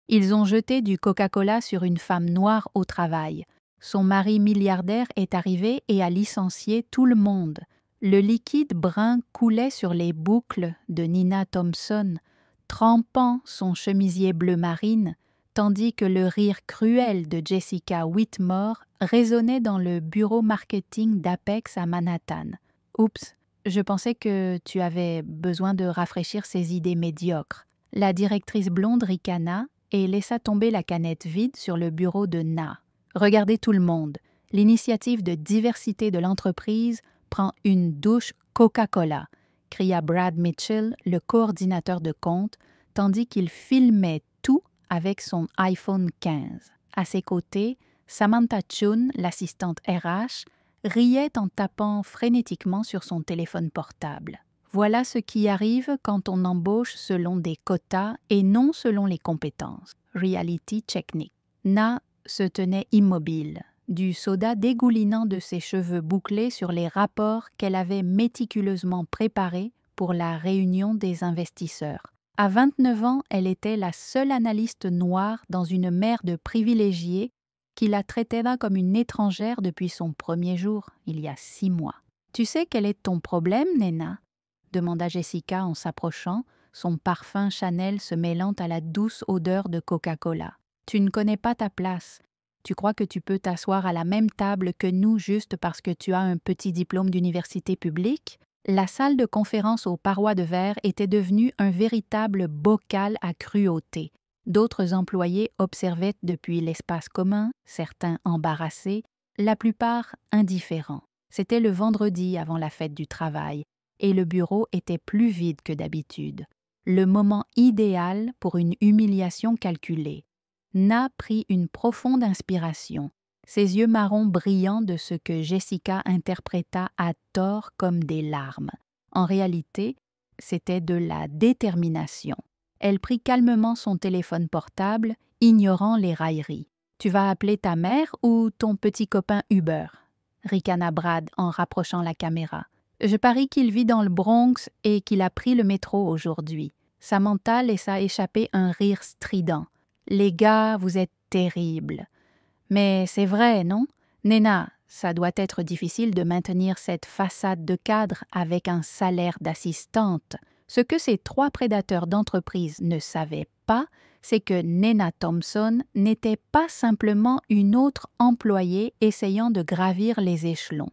Ils ont jeté du Coca-Cola sur une femme noire au travail. Son mari milliardaire est arrivé et a licencié tout le monde. Le liquide brun coulait sur les boucles de Nina Thompson, trempant son chemisier bleu marine, tandis que le rire cruel de Jessica Whitmore résonnait dans le bureau marketing d'Apex à Manhattan. « Oups, je pensais que tu avais besoin de rafraîchir ces idées médiocres. » La directrice blonde ricana et laissa tomber la canette vide sur le bureau de Na. « Regardez tout le monde. L'initiative de diversité de l'entreprise prend une douche Coca-Cola », cria Brad Mitchell, le coordinateur de compte, tandis qu'il filmait tout avec son iPhone 15. À ses côtés, Samantha Chun, l'assistante RH, riait en tapant frénétiquement sur son téléphone portable. Voilà ce qui arrive quand on embauche selon des quotas et non selon les compétences. Reality Check. Na se tenait immobile, du soda dégoulinant de ses cheveux bouclés sur les rapports qu'elle avait méticuleusement préparés pour la réunion des investisseurs. À 29 ans, elle était la seule analyste noire dans une mer de privilégiés qui la traitait là comme une étrangère depuis son premier jour, il y a 6 mois. « Tu sais quel est ton problème, Nena ?» demanda Jessica en s'approchant, son parfum Chanel se mêlant à la douce odeur de Coca-Cola. « Tu ne connais pas ta place. Tu crois que tu peux t'asseoir à la même table que nous juste parce que tu as un petit diplôme d'université publique? » La salle de conférence aux parois de verre était devenue un véritable bocal à cruauté. D'autres employés observaient depuis l'espace commun, certains embarrassés, la plupart indifférents. C'était le vendredi avant la fête du travail, et le bureau était plus vide que d'habitude. Le moment idéal pour une humiliation calculée. Na prit une profonde inspiration, ses yeux marrons brillant de ce que Jessica interpréta à tort comme des larmes. En réalité, c'était de la détermination. Elle prit calmement son téléphone portable, ignorant les railleries. « Tu vas appeler ta mère ou ton petit copain Uber ?» ricana Brad en rapprochant la caméra. « Je parie qu'il vit dans le Bronx et qu'il a pris le métro aujourd'hui. » Samantha laissa échapper un rire strident. « Les gars, vous êtes terribles. » « Mais c'est vrai, non? Nena, ça doit être difficile de maintenir cette façade de cadre avec un salaire d'assistante. » Ce que ces 3 prédateurs d'entreprise ne savaient pas, c'est que Nena Thompson n'était pas simplement une autre employée essayant de gravir les échelons.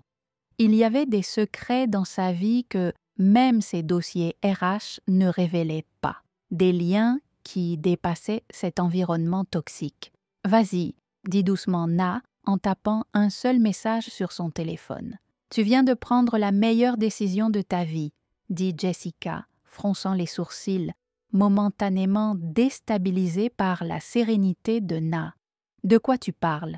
Il y avait des secrets dans sa vie que même ses dossiers RH ne révélaient pas, des liens qui dépassaient cet environnement toxique. « Vas-y », dit doucement Na en tapant un seul message sur son téléphone. « Tu viens de prendre la meilleure décision de ta vie », dit Jessica, fronçant les sourcils, momentanément déstabilisée par la sérénité de Na. « De quoi tu parles?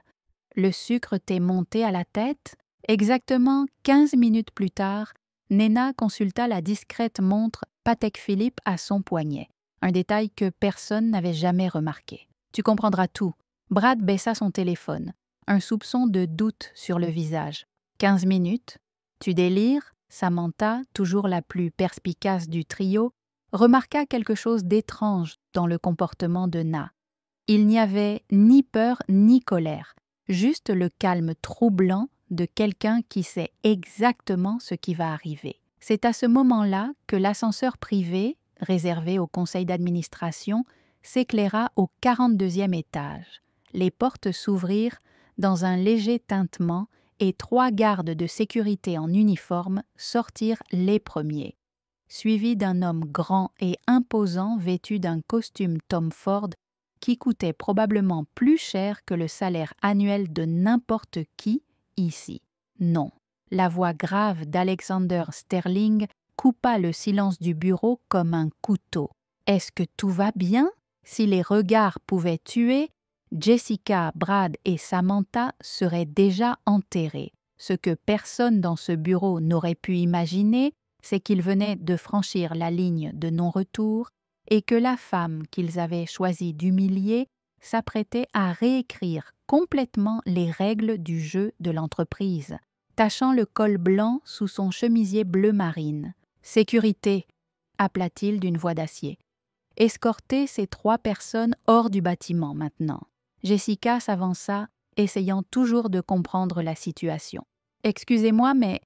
Le sucre t'est monté à la tête ?» Exactement 15 minutes plus tard, Nena consulta la discrète montre Patek Philippe à son poignet, un détail que personne n'avait jamais remarqué. « Tu comprendras tout. » Brad baissa son téléphone, un soupçon de doute sur le visage. « 15 minutes? Tu délires ?» Samantha, toujours la plus perspicace du trio, remarqua quelque chose d'étrange dans le comportement de Na. Il n'y avait ni peur ni colère, juste le calme troublant de quelqu'un qui sait exactement ce qui va arriver. C'est à ce moment-là que l'ascenseur privé, réservé au conseil d'administration, s'éclaira au 42e étage. Les portes s'ouvrirent dans un léger tintement et 3 gardes de sécurité en uniforme sortirent les premiers, suivis d'un homme grand et imposant vêtu d'un costume Tom Ford qui coûtait probablement plus cher que le salaire annuel de n'importe qui ici. Non, la voix grave d'Alexander Sterling coupa le silence du bureau comme un couteau. Est-ce que tout va bien? Si les regards pouvaient tuer, Jessica, Brad et Samantha seraient déjà enterrés. Ce que personne dans ce bureau n'aurait pu imaginer, c'est qu'ils venaient de franchir la ligne de non-retour et que la femme qu'ils avaient choisi d'humilier s'apprêtait à réécrire complètement les règles du jeu de l'entreprise, tachant le col blanc sous son chemisier bleu marine. « Sécurité !» appela-t-il d'une voix d'acier. Escortez ces 3 personnes hors du bâtiment maintenant. Jessica s'avança, essayant toujours de comprendre la situation. « Excusez-moi, mais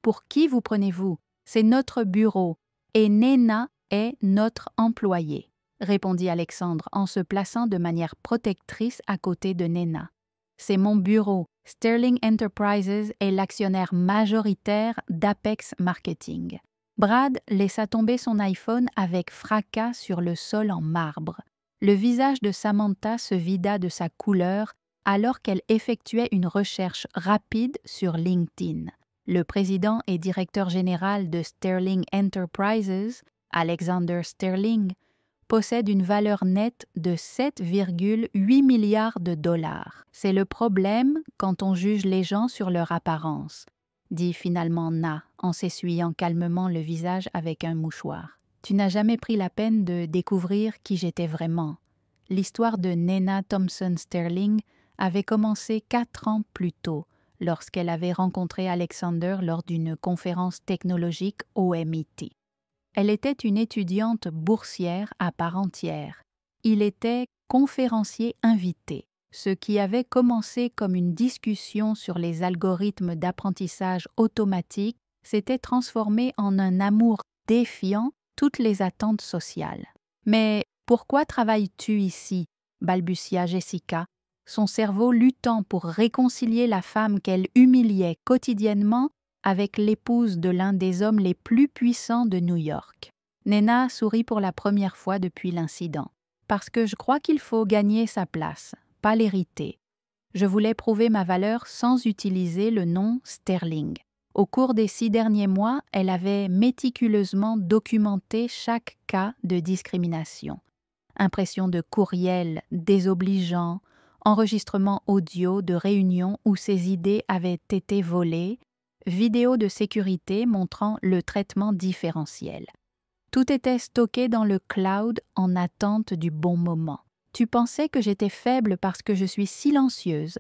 pour qui vous prenez-vous? C'est notre bureau et Nena est notre employée, » répondit Alexandre en se plaçant de manière protectrice à côté de Nena. « C'est mon bureau. Sterling Enterprises est l'actionnaire majoritaire d'Apex Marketing. » Brad laissa tomber son iPhone avec fracas sur le sol en marbre. Le visage de Samantha se vida de sa couleur alors qu'elle effectuait une recherche rapide sur LinkedIn. Le président et directeur général de Sterling Enterprises, Alexander Sterling, possède une valeur nette de 7,8 milliards de dollars. C'est le problème quand on juge les gens sur leur apparence, dit finalement Na en s'essuyant calmement le visage avec un mouchoir. Tu n'as jamais pris la peine de découvrir qui j'étais vraiment. L'histoire de Nena Thompson Sterling avait commencé 4 ans plus tôt, lorsqu'elle avait rencontré Alexander lors d'une conférence technologique au MIT. Elle était une étudiante boursière à part entière. Il était conférencier invité. Ce qui avait commencé comme une discussion sur les algorithmes d'apprentissage automatique s'était transformé en un amour défiant toutes les attentes sociales. « Mais pourquoi travailles-tu ici ?» balbutia Jessica, son cerveau luttant pour réconcilier la femme qu'elle humiliait quotidiennement avec l'épouse de l'un des hommes les plus puissants de New York. Nena sourit pour la première fois depuis l'incident. « Parce que je crois qu'il faut gagner sa place, pas l'hériter. Je voulais prouver ma valeur sans utiliser le nom Sterling. » Au cours des 6 derniers mois, elle avait méticuleusement documenté chaque cas de discrimination. Impression de courriels désobligeants, enregistrements audio de réunions où ses idées avaient été volées, vidéos de sécurité montrant le traitement différentiel. Tout était stocké dans le cloud en attente du bon moment. « Tu pensais que j'étais faible parce que je suis silencieuse »,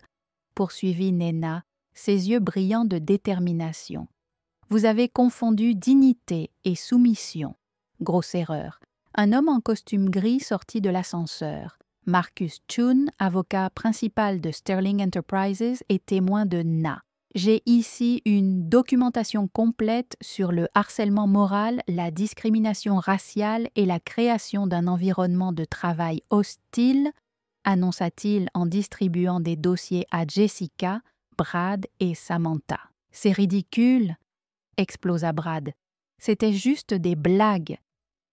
poursuivit Nena, ses yeux brillants de détermination. « Vous avez confondu dignité et soumission. Grosse erreur. » Un homme en costume gris sortit de l'ascenseur. Marcus Chun, avocat principal de Sterling Enterprises et témoin de Na. « J'ai ici une documentation complète sur le harcèlement moral, la discrimination raciale et la création d'un environnement de travail hostile », annonça-t-il en distribuant des dossiers à Jessica, Brad et Samantha. « C'est ridicule !» explosa Brad. « C'était juste des blagues.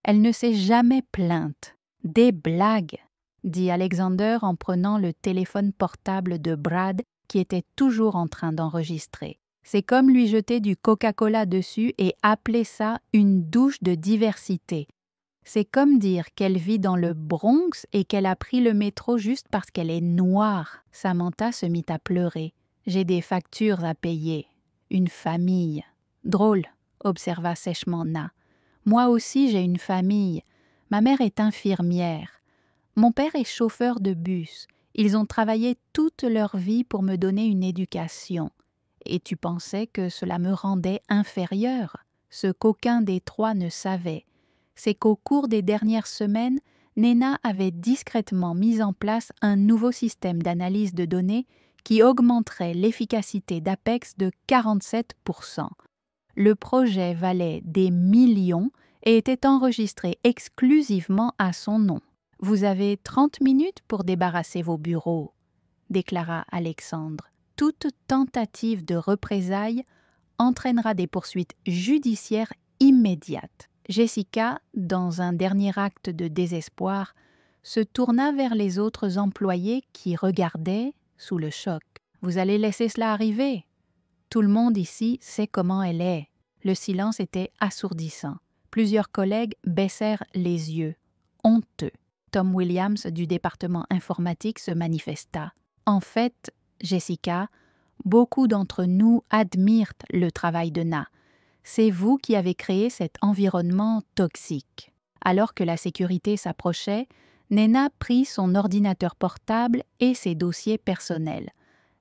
Elle ne s'est jamais plainte. Des blagues !» dit Alexander en prenant le téléphone portable de Brad qui était toujours en train d'enregistrer. C'est comme lui jeter du Coca-Cola dessus et appeler ça une douche de diversité. C'est comme dire qu'elle vit dans le Bronx et qu'elle a pris le métro juste parce qu'elle est noire. Samantha se mit à pleurer. « J'ai des factures à payer. Une famille. »« Drôle, » observa sèchement Na. « Moi aussi j'ai une famille. Ma mère est infirmière. Mon père est chauffeur de bus. Ils ont travaillé toute leur vie pour me donner une éducation. Et tu pensais que cela me rendait inférieure? Ce qu'aucun des 3 ne savait, c'est qu'au cours des dernières semaines, Nena avait discrètement mis en place un nouveau système d'analyse de données qui augmenterait l'efficacité d'Apex de 47%. Le projet valait des millions et était enregistré exclusivement à son nom. « Vous avez 30 minutes pour débarrasser vos bureaux », déclara Alexandre. « Toute tentative de représailles entraînera des poursuites judiciaires immédiates. » Jessica, dans un dernier acte de désespoir, se tourna vers les autres employés qui regardaient sous le choc. « Vous allez laisser cela arriver? Tout le monde ici sait comment elle est. » Le silence était assourdissant. Plusieurs collègues baissèrent les yeux, honteux. Tom Williams du département informatique se manifesta. « En fait, Jessica, beaucoup d'entre nous admirent le travail de Na. C'est vous qui avez créé cet environnement toxique. » Alors que la sécurité s'approchait, Nena prit son ordinateur portable et ses dossiers personnels.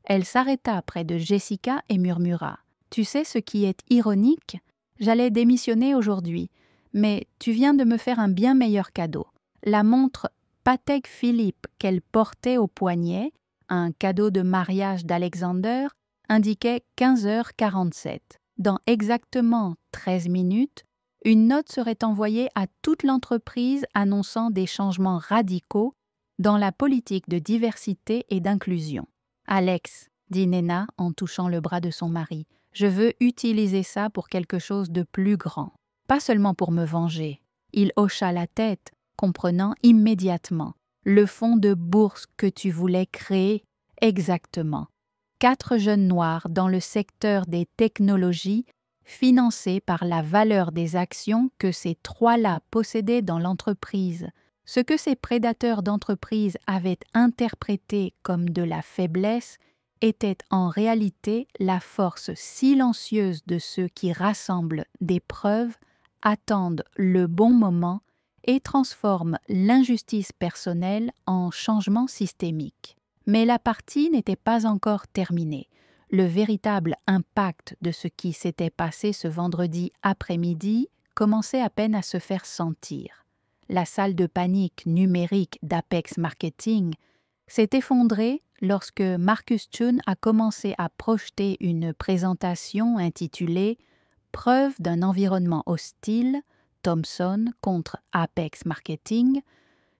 Elle s'arrêta près de Jessica et murmura. « Tu sais ce qui est ironique? J'allais démissionner aujourd'hui, mais tu viens de me faire un bien meilleur cadeau. La montre Patek Philippe qu'elle portait au poignet, un cadeau de mariage d'Alexander, indiquait 15h47. Dans exactement 13 minutes, une note serait envoyée à toute l'entreprise annonçant des changements radicaux dans la politique de diversité et d'inclusion. « Alex, » dit Nena en touchant le bras de son mari, « je veux utiliser ça pour quelque chose de plus grand, pas seulement pour me venger. » Il hocha la tête, comprenant immédiatement. « Le fonds de bourse que tu voulais créer, exactement. 4 jeunes noirs dans le secteur des technologies financés par la valeur des actions que ces 3-là possédaient dans l'entreprise. Ce que ces prédateurs d'entreprise avaient interprété comme de la faiblesse était en réalité la force silencieuse de ceux qui rassemblent des preuves, attendent le bon moment et transforment l'injustice personnelle en changement systémique. Mais la partie n'était pas encore terminée. Le véritable impact de ce qui s'était passé ce vendredi après-midi commençait à peine à se faire sentir. La salle de panique numérique d'Apex Marketing s'est effondrée lorsque Marcus Chun a commencé à projeter une présentation intitulée « Preuve d'un environnement hostile, Thomson contre Apex Marketing »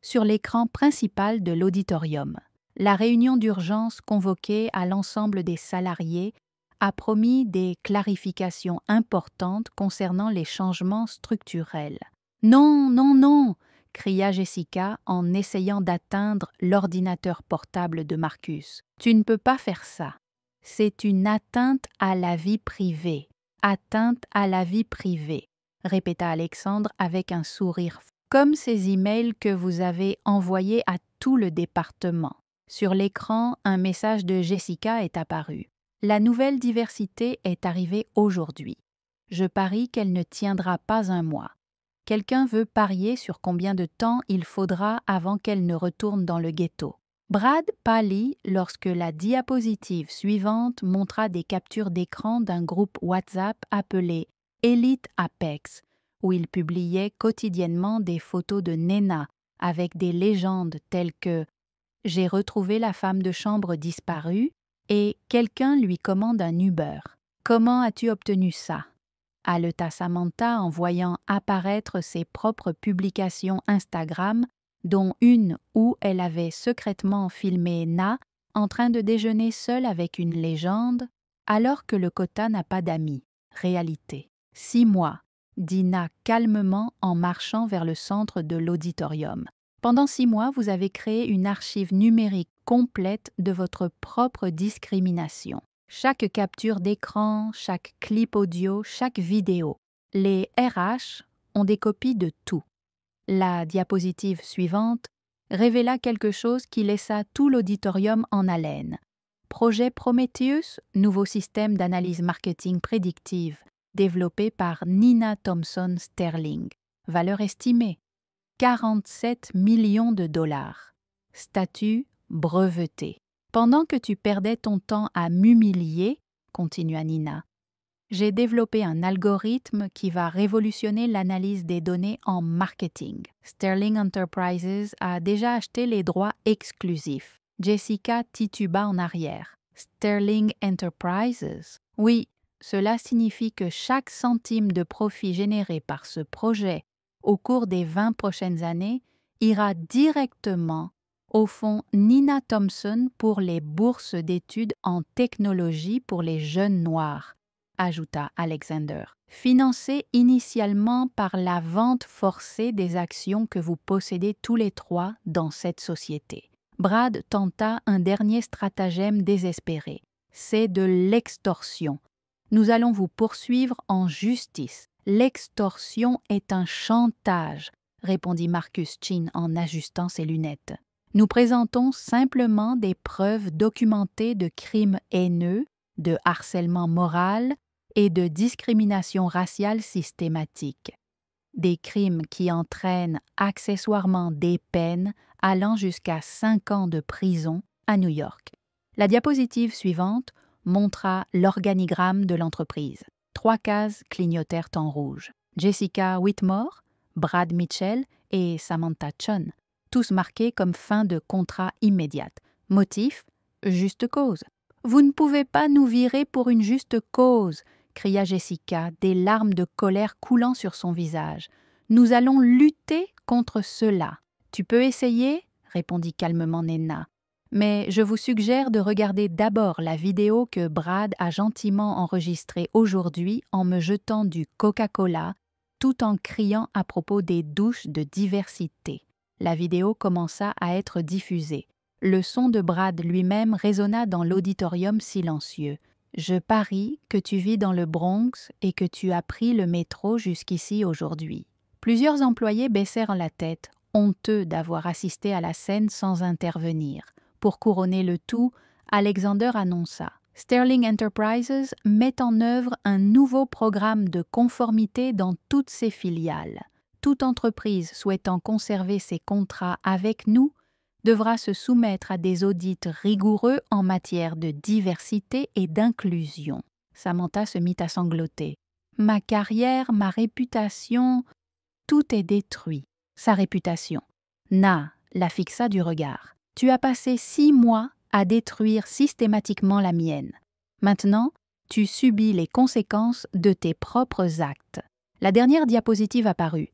sur l'écran principal de l'auditorium. La réunion d'urgence convoquée à l'ensemble des salariés a promis des clarifications importantes concernant les changements structurels. « Non, non, non !» cria Jessica en essayant d'atteindre l'ordinateur portable de Marcus. « Tu ne peux pas faire ça. C'est une atteinte à la vie privée. Atteinte à la vie privée, » répéta Alexandre avec un sourire, comme ces emails que vous avez envoyés à tout le département. Sur l'écran, un message de Jessica est apparu. La nouvelle diversité est arrivée aujourd'hui. Je parie qu'elle ne tiendra pas un mois. Quelqu'un veut parier sur combien de temps il faudra avant qu'elle ne retourne dans le ghetto. Brad pâlit lorsque la diapositive suivante montra des captures d'écran d'un groupe WhatsApp appelé Elite Apex, où il publiait quotidiennement des photos de Nena avec des légendes telles que « J'ai retrouvé la femme de chambre disparue » et « Quelqu'un lui commande un Uber. Comment as-tu obtenu ça ?» haleta Samantha en voyant apparaître ses propres publications Instagram, dont une où elle avait secrètement filmé Na en train de déjeuner seule avec une légende, alors que le quota n'a pas d'amis. Réalité. 6 mois, dit Na calmement en marchant vers le centre de l'auditorium. Pendant 6 mois, vous avez créé une archive numérique complète de votre propre discrimination. Chaque capture d'écran, chaque clip audio, chaque vidéo. Les RH ont des copies de tout. La diapositive suivante révéla quelque chose qui laissa tout l'auditorium en haleine. Projet Prometheus, nouveau système d'analyse marketing prédictive, développé par Nina Thompson Sterling. Valeur estimée 47 millions de dollars. Statut breveté. Pendant que tu perdais ton temps à m'humilier, continua Nina, j'ai développé un algorithme qui va révolutionner l'analyse des données en marketing. Sterling Enterprises a déjà acheté les droits exclusifs. Jessica tituba en arrière. Sterling Enterprises? Oui, cela signifie que chaque centime de profit généré par ce projet au cours des 20 prochaines années ira directement au fonds Nina Thompson pour les bourses d'études en technologie pour les jeunes noirs, ajouta Alexander, financé initialement par la vente forcée des actions que vous possédez tous les 3 dans cette société. Brad tenta un dernier stratagème désespéré. C'est de l'extorsion. Nous allons vous poursuivre en justice. L'extorsion est un chantage, répondit Marcus Chin en ajustant ses lunettes. Nous présentons simplement des preuves documentées de crimes haineux, de harcèlement moral et de discrimination raciale systématique. Des crimes qui entraînent accessoirement des peines allant jusqu'à 5 ans de prison à New York. La diapositive suivante montra l'organigramme de l'entreprise. 3 cases clignotèrent en rouge. Jessica Whitmore, Brad Mitchell et Samantha Chun, tous marqués comme fin de contrat immédiate. Motif : juste cause. « Vous ne pouvez pas nous virer pour une juste cause !» cria Jessica, des larmes de colère coulant sur son visage. « Nous allons lutter contre cela. »« Tu peux essayer ?» répondit calmement Nena. « Mais je vous suggère de regarder d'abord la vidéo que Brad a gentiment enregistrée aujourd'hui en me jetant du Coca-Cola, tout en criant à propos des douches de diversité. » La vidéo commença à être diffusée. Le son de Brad lui-même résonna dans l'auditorium silencieux. « Je parie que tu vis dans le Bronx et que tu as pris le métro jusqu'ici aujourd'hui. » Plusieurs employés baissèrent la tête, honteux d'avoir assisté à la scène sans intervenir. Pour couronner le tout, Alexander annonça « Sterling Enterprises met en œuvre un nouveau programme de conformité dans toutes ses filiales. Toute entreprise souhaitant conserver ses contrats avec nous devra se soumettre à des audits rigoureux en matière de diversité et d'inclusion. » Samantha se mit à sangloter. « Ma carrière, ma réputation, tout est détruit. » Sa réputation. Na la fixa du regard. « Tu as passé 6 mois à détruire systématiquement la mienne. Maintenant, tu subis les conséquences de tes propres actes. » La dernière diapositive apparut.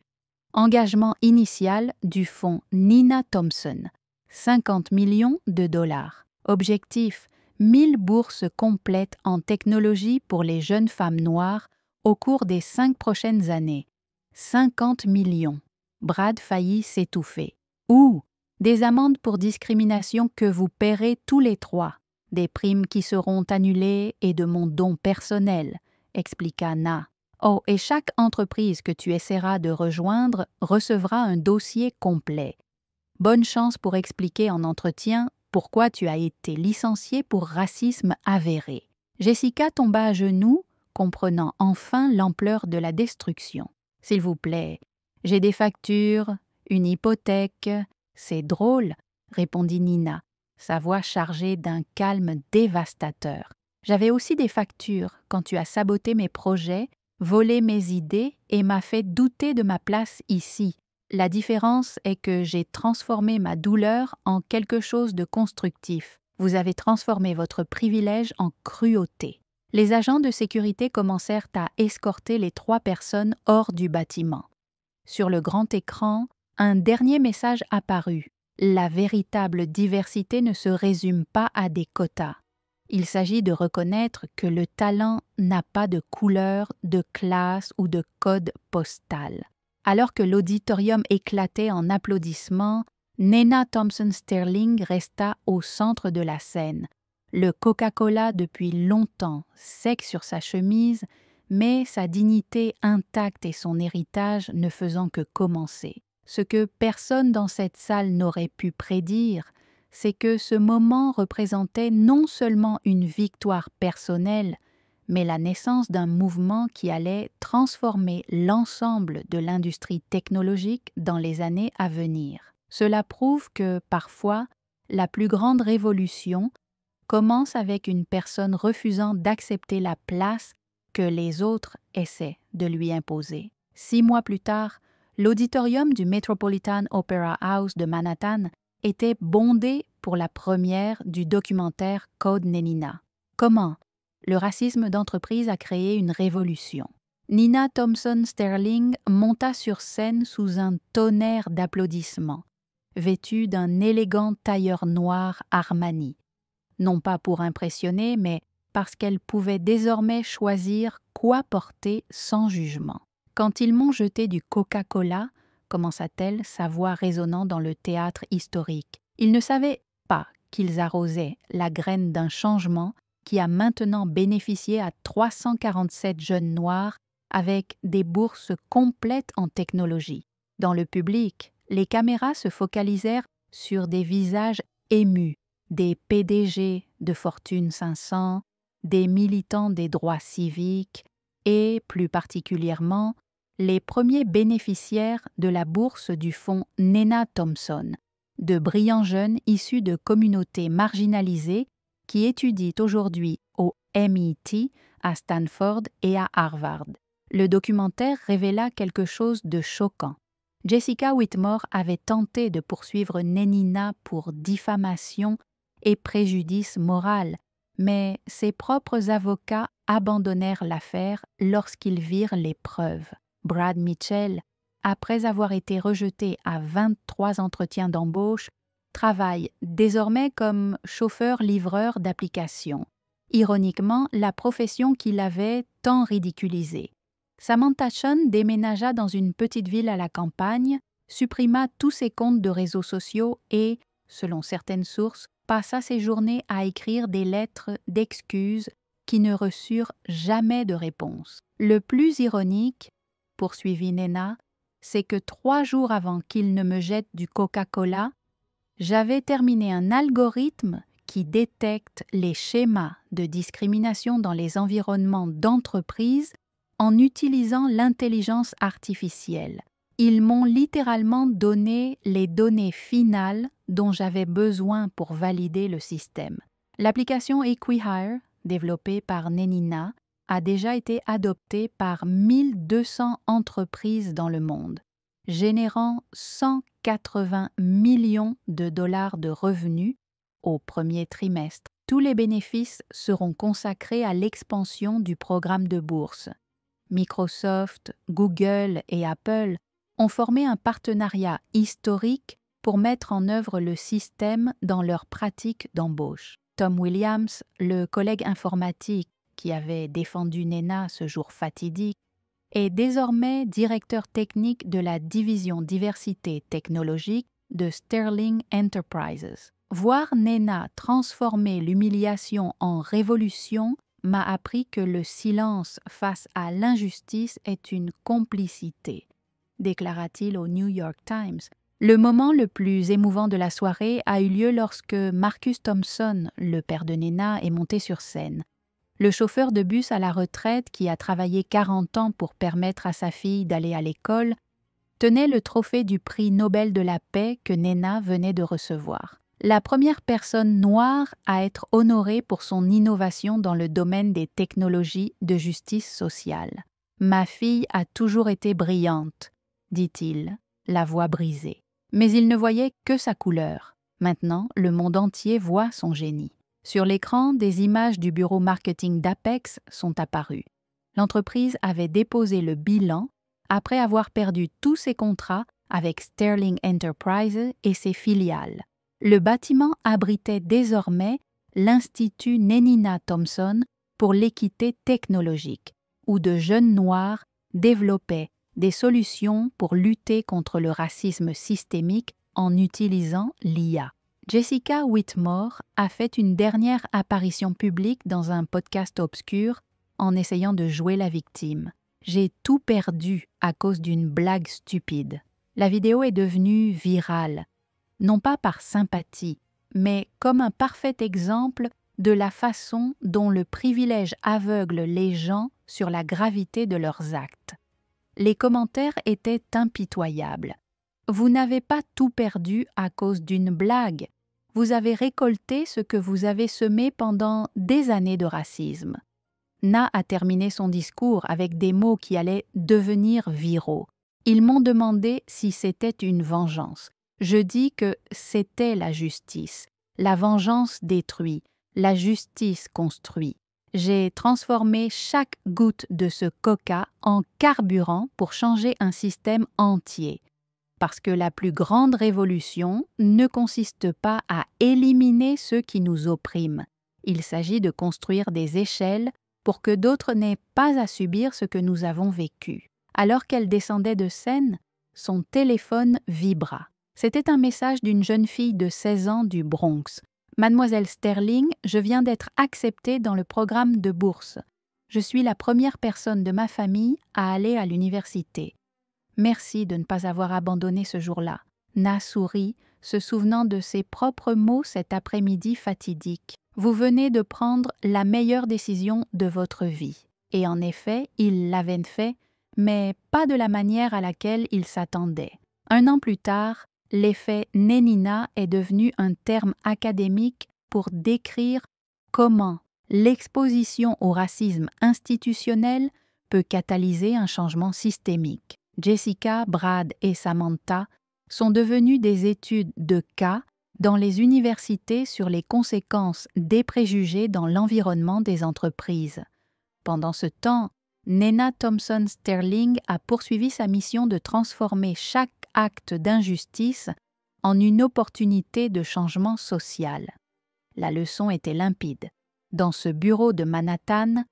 Engagement initial du fonds Nina Thompson. 50 millions de dollars. Objectif : 1000 bourses complètes en technologie pour les jeunes femmes noires au cours des 5 prochaines années. 50 millions. Brad faillit s'étouffer. Ou des amendes pour discrimination que vous paierez tous les 3. Des primes qui seront annulées et de mon don personnel, expliqua Na. Oh, et chaque entreprise que tu essaieras de rejoindre recevra un dossier complet. Bonne chance pour expliquer en entretien pourquoi tu as été licencié pour racisme avéré. Jessica tomba à genoux, comprenant enfin l'ampleur de la destruction. « S'il vous plaît, j'ai des factures, une hypothèque. » « C'est drôle, » répondit Nina, sa voix chargée d'un calme dévastateur. « J'avais aussi des factures quand tu as saboté mes projets, volé mes idées et m'as fait douter de ma place ici. La différence est que j'ai transformé ma douleur en quelque chose de constructif. Vous avez transformé votre privilège en cruauté. » Les agents de sécurité commencèrent à escorter les 3 personnes hors du bâtiment. Sur le grand écran, un dernier message apparut. La véritable diversité ne se résume pas à des quotas. Il s'agit de reconnaître que le talent n'a pas de couleur, de classe ou de code postal. Alors que l'auditorium éclatait en applaudissements, Nena Thompson Sterling resta au centre de la scène. Le Coca-Cola depuis longtemps sec sur sa chemise, mais sa dignité intacte et son héritage ne faisant que commencer. Ce que personne dans cette salle n'aurait pu prédire, c'est que ce moment représentait non seulement une victoire personnelle, mais la naissance d'un mouvement qui allait transformer l'ensemble de l'industrie technologique dans les années à venir. Cela prouve que, parfois, la plus grande révolution commence avec une personne refusant d'accepter la place que les autres essaient de lui imposer. 6 mois plus tard, l'auditorium du Metropolitan Opera House de Manhattan était bondé pour la première du documentaire Code Nina. Comment le racisme d'entreprise a créé une révolution. Nina Thompson Sterling monta sur scène sous un tonnerre d'applaudissements, vêtue d'un élégant tailleur noir Armani. Non pas pour impressionner, mais parce qu'elle pouvait désormais choisir quoi porter sans jugement. « Quand ils m'ont jeté du Coca-Cola, » commença-t-elle, sa voix résonnant dans le théâtre historique. « Ils ne savaient pas qu'ils arrosaient la graine d'un changement qui a maintenant bénéficié à 347 jeunes noirs avec des bourses complètes en technologie. » Dans le public, les caméras se focalisèrent sur des visages émus, des PDG de Fortune 500, des militants des droits civiques et, plus particulièrement, les premiers bénéficiaires de la bourse du fonds Nena Thompson, de brillants jeunes issus de communautés marginalisées qui étudient aujourd'hui au MIT, à Stanford et à Harvard. Le documentaire révéla quelque chose de choquant. Jessica Whitmore avait tenté de poursuivre Nenina pour diffamation et préjudice moral, mais ses propres avocats abandonnèrent l'affaire lorsqu'ils virent les preuves. Brad Mitchell, après avoir été rejeté à 23 entretiens d'embauche, travaille désormais comme chauffeur-livreur d'applications. Ironiquement, la profession qu'il avait tant ridiculisée. Samantha Chun déménagea dans une petite ville à la campagne, supprima tous ses comptes de réseaux sociaux et, selon certaines sources, passa ses journées à écrire des lettres d'excuses qui ne reçurent jamais de réponse. Le plus ironique, poursuivit Nena, c'est que 3 jours avant qu'il ne me jette du Coca-Cola, j'avais terminé un algorithme qui détecte les schémas de discrimination dans les environnements d'entreprise en utilisant l'intelligence artificielle. Ils m'ont littéralement donné les données finales dont j'avais besoin pour valider le système. L'application EquiHire, développée par Nenina, a déjà été adoptée par 1200 entreprises dans le monde, générant 180 millions de dollars de revenus au premier trimestre. Tous les bénéfices seront consacrés à l'expansion du programme de bourse. Microsoft, Google et Apple ont formé un partenariat historique pour mettre en œuvre le système dans leurs pratiques d'embauche. Tom Williams, le collègue informatique qui avait défendu Nena ce jour fatidique, est désormais directeur technique de la division diversité technologique de Sterling Enterprises. Voir Nena transformer l'humiliation en révolution m'a appris que le silence face à l'injustice est une complicité, déclara-t-il au New York Times. Le moment le plus émouvant de la soirée a eu lieu lorsque Marcus Thompson, le père de Nena, est monté sur scène. Le chauffeur de bus à la retraite, qui a travaillé 40 ans pour permettre à sa fille d'aller à l'école, tenait le trophée du prix Nobel de la paix que Nena venait de recevoir. La première personne noire à être honorée pour son innovation dans le domaine des technologies de justice sociale. « Ma fille a toujours été brillante », dit-il, la voix brisée. Mais il ne voyait que sa couleur. Maintenant, le monde entier voit son génie. Sur l'écran, des images du bureau marketing d'Apex sont apparues. L'entreprise avait déposé le bilan après avoir perdu tous ses contrats avec Sterling Enterprises et ses filiales. Le bâtiment abritait désormais l'Institut Nenina Thompson pour l'équité technologique, où de jeunes Noirs développaient des solutions pour lutter contre le racisme systémique en utilisant l'IA. Jessica Whitmore a fait une dernière apparition publique dans un podcast obscur en essayant de jouer la victime. « J'ai tout perdu à cause d'une blague stupide. » La vidéo est devenue virale, non pas par sympathie, mais comme un parfait exemple de la façon dont le privilège aveugle les gens sur la gravité de leurs actes. Les commentaires étaient impitoyables. « Vous n'avez pas tout perdu à cause d'une blague. Vous avez récolté ce que vous avez semé pendant des années de racisme. » Na a terminé son discours avec des mots qui allaient devenir viraux. Ils m'ont demandé si c'était une vengeance. Je dis que c'était la justice. La vengeance détruit, la justice construit. J'ai transformé chaque goutte de ce coca en carburant pour changer un système entier. Parce que la plus grande révolution ne consiste pas à éliminer ceux qui nous oppriment. Il s'agit de construire des échelles pour que d'autres n'aient pas à subir ce que nous avons vécu. Alors qu'elle descendait de scène, son téléphone vibra. C'était un message d'une jeune fille de 16 ans du Bronx. « Mademoiselle Sterling, je viens d'être acceptée dans le programme de bourse. Je suis la première personne de ma famille à aller à l'université. Merci de ne pas avoir abandonné ce jour-là. » Na sourit, se souvenant de ses propres mots cet après-midi fatidique. « Vous venez de prendre la meilleure décision de votre vie. » Et en effet, il l'avait fait, mais pas de la manière à laquelle il s'attendait. 1 an plus tard, l'effet Nenina est devenu un terme académique pour décrire comment l'exposition au racisme institutionnel peut catalyser un changement systémique. Jessica, Brad et Samantha sont devenus des études de cas dans les universités sur les conséquences des préjugés dans l'environnement des entreprises. Pendant ce temps, Nena Thompson Sterling a poursuivi sa mission de transformer chaque acte d'injustice en une opportunité de changement social. La leçon était limpide. Dans ce bureau de Manhattan,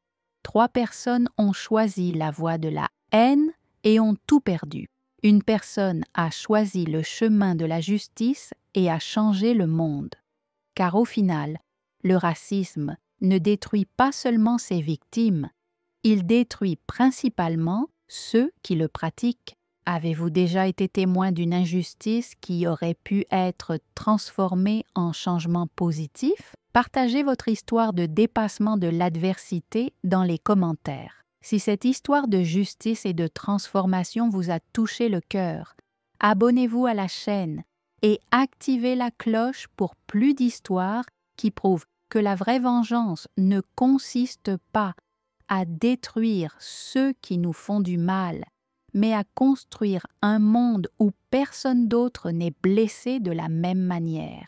3 personnes ont choisi la voie de la haine et ont tout perdu. Une personne a choisi le chemin de la justice et a changé le monde. Car au final, le racisme ne détruit pas seulement ses victimes, il détruit principalement ceux qui le pratiquent. Avez-vous déjà été témoin d'une injustice qui aurait pu être transformée en changement positif? Partagez votre histoire de dépassement de l'adversité dans les commentaires. Si cette histoire de justice et de transformation vous a touché le cœur, abonnez-vous à la chaîne et activez la cloche pour plus d'histoires qui prouvent que la vraie vengeance ne consiste pas à détruire ceux qui nous font du mal, mais à construire un monde où personne d'autre n'est blessé de la même manière.